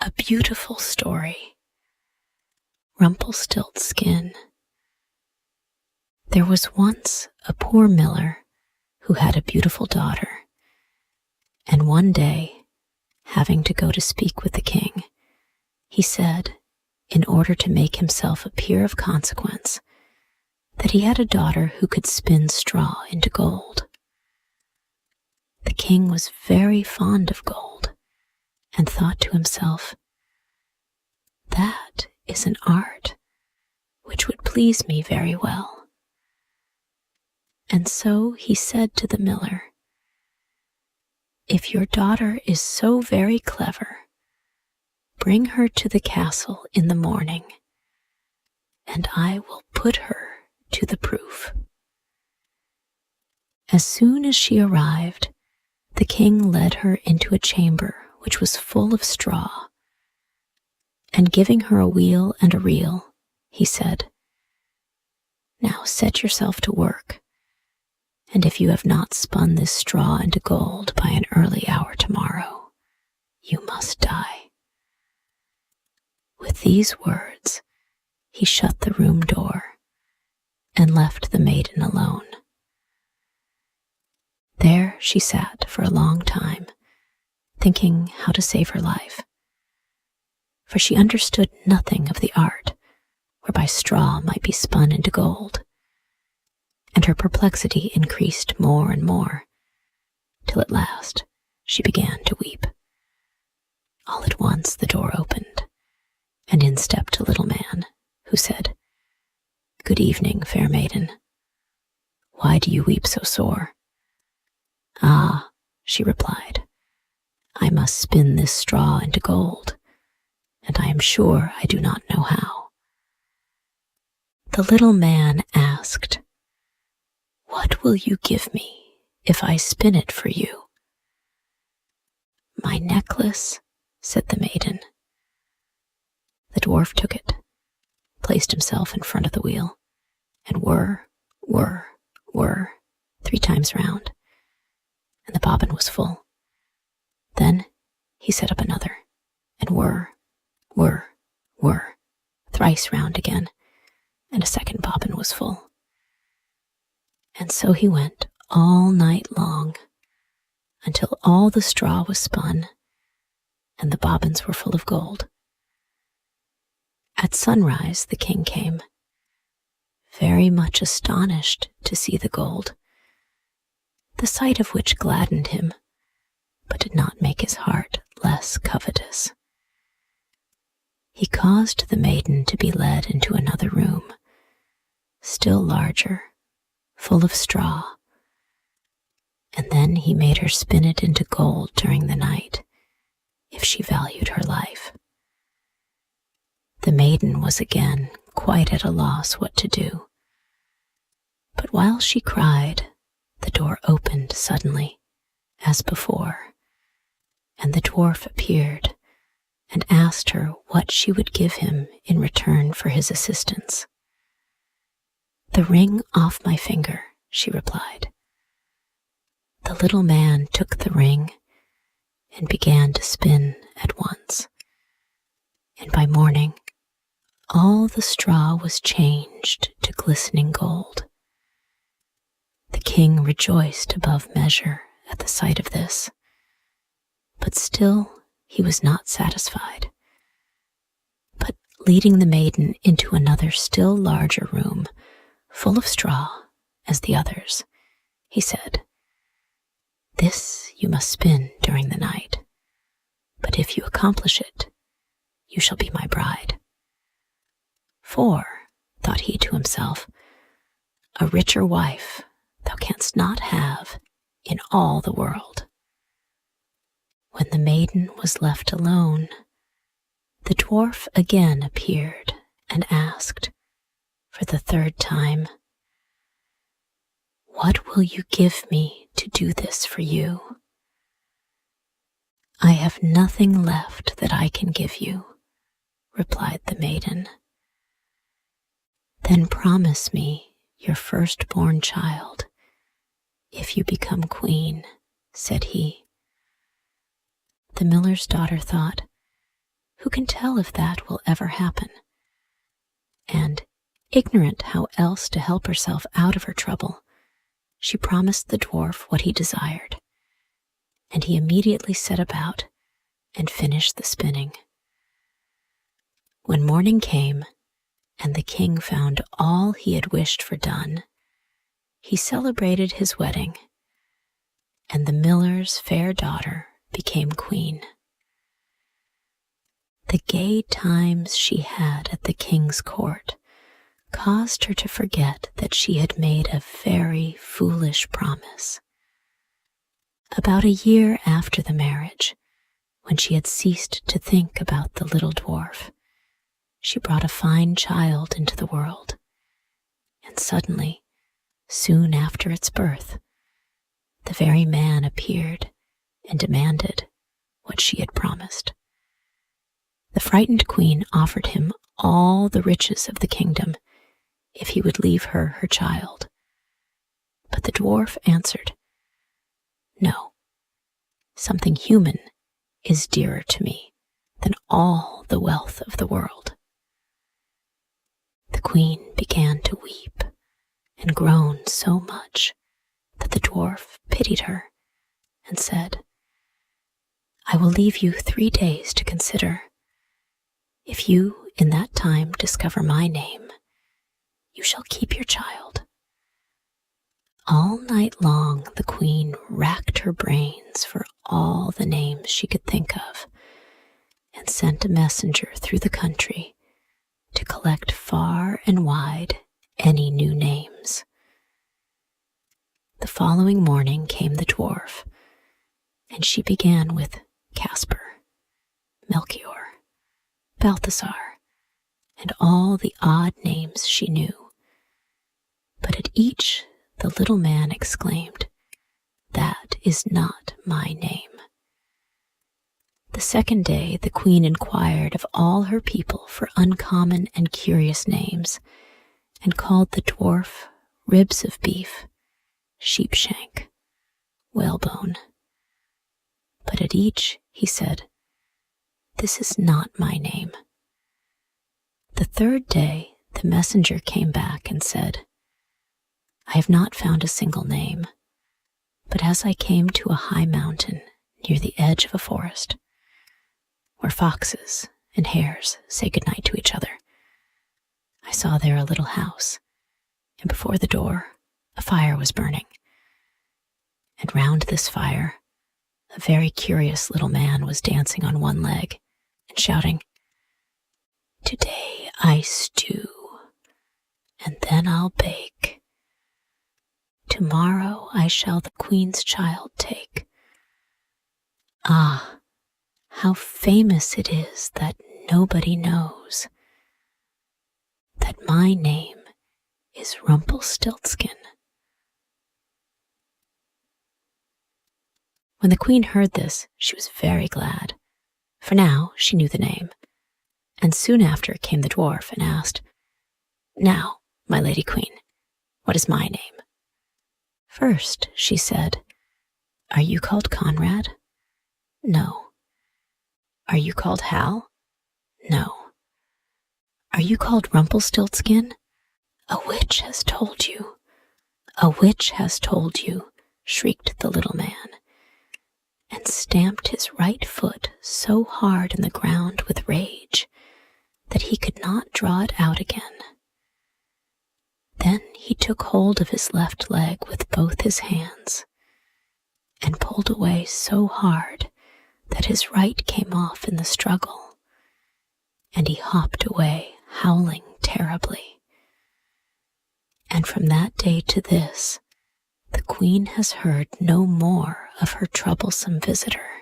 A beautiful story. Rumpelstiltskin. There was once a poor miller who had a beautiful daughter, and one day, having to go to speak with the king, he said, in order to make himself appear of consequence, that he had a daughter who could spin straw into gold. The king was very fond of gold, and thought to himself, "That is an art which would please me very well." And so he said to the miller, "If your daughter is so very clever, bring her to the castle in the morning, and I will put her to the proof." As soon as she arrived, the king led her into a chamber which was full of straw, and giving her a wheel and a reel, he said, "Now set yourself to work, and if you have not spun this straw into gold by an early hour tomorrow, you must die." With these words, he shut the room door and left the maiden alone. There she sat for a long time, thinking how to save her life, for she understood nothing of the art whereby straw might be spun into gold, and her perplexity increased more and more, till at last she began to weep. All at once the door opened, and in stepped a little man, who said, "Good evening, fair maiden. Why do you weep so sore?" "Ah," she replied, "I must spin this straw into gold, and I am sure I do not know how." The little man asked, "What will you give me if I spin it for you?" "My necklace," said the maiden. The dwarf took it, placed himself in front of the wheel, and whir, whir, whir, 3 times round, and the bobbin was full. Then he set up another, and whir, whir, whir, thrice round again, and a second bobbin was full. And so he went all night long, until all the straw was spun, and the bobbins were full of gold. At sunrise the king came, very much astonished to see the gold, the sight of which gladdened him, but did not make his heart less covetous. He caused the maiden to be led into another room, still larger, full of straw, and then he made her spin it into gold during the night, if she valued her life. The maiden was again quite at a loss what to do, but while she cried, the door opened suddenly, as before, and the dwarf appeared and asked her what she would give him in return for his assistance. "The ring off my finger," she replied. The little man took the ring and began to spin at once, and by morning all the straw was changed to glistening gold. The king rejoiced above measure at the sight of this, but still he was not satisfied. But leading the maiden into another still larger room, full of straw as the others, he said, "This you must spin during the night, but if you accomplish it, you shall be my bride." "For," thought he to himself, "a richer wife thou canst not have in all the world." When the maiden was left alone, the dwarf again appeared and asked, for the 3rd time, "What will you give me to do this for you?" "I have nothing left that I can give you," replied the maiden. "Then promise me your firstborn child, if you become queen," said he. The miller's daughter thought, can tell if that will ever happen? And, ignorant how else to help herself out of her trouble, she promised the dwarf what he desired, and he immediately set about and finished the spinning. When morning came, and the king found all he had wished for done, he celebrated his wedding, and the miller's fair daughter became queen. The gay times she had at the king's court caused her to forget that she had made a very foolish promise. About a year after the marriage, when she had ceased to think about the little dwarf, she brought a fine child into the world, and suddenly, soon after its birth, the very man appeared and demanded what she had promised. The frightened queen offered him all the riches of the kingdom if he would leave her her child. But the dwarf answered, "No, something human is dearer to me than all the wealth of the world." The queen began to weep and groan so much that the dwarf pitied her and said, "I will leave you 3 days to consider. If you in that time discover my name, you shall keep your child." All night long the queen racked her brains for all the names she could think of, and sent a messenger through the country to collect far and wide any new names. The following morning came the dwarf, and she began with Casper, Melchior, Balthasar, and all the odd names she knew. But at each the little man exclaimed, "That is not my name." The second day the queen inquired of all her people for uncommon and curious names, and called the dwarf Ribs of Beef, Sheepshank, Whalebone. But at each he said, "This is not my name." The third day the messenger came back and said, "I have not found a single name, but as I came to a high mountain near the edge of a forest, where foxes and hares say goodnight to each other, I saw there a little house, and before the door a fire was burning. And round this fire a very curious little man was dancing on one leg and shouting, 'Today I stew, and then I'll bake. Tomorrow I shall the queen's child take. Ah, how famous it is that nobody knows that my name is Rumpelstiltskin.'" When the queen heard this, she was very glad, for now she knew the name. And soon after came the dwarf and asked, "Now, my lady queen, what is my name?" "First," she said, "are you called Conrad?" "No." "Are you called Hal?" "No." "Are you called Rumpelstiltskin?" "A witch has told you." "A witch has told you," shrieked the little man, and stamped his right foot so hard in the ground with rage that he could not draw it out again. Then he took hold of his left leg with both his hands and pulled away so hard that his right came off in the struggle, and he hopped away howling terribly. And from that day to this, the queen has heard no more of her troublesome visitor.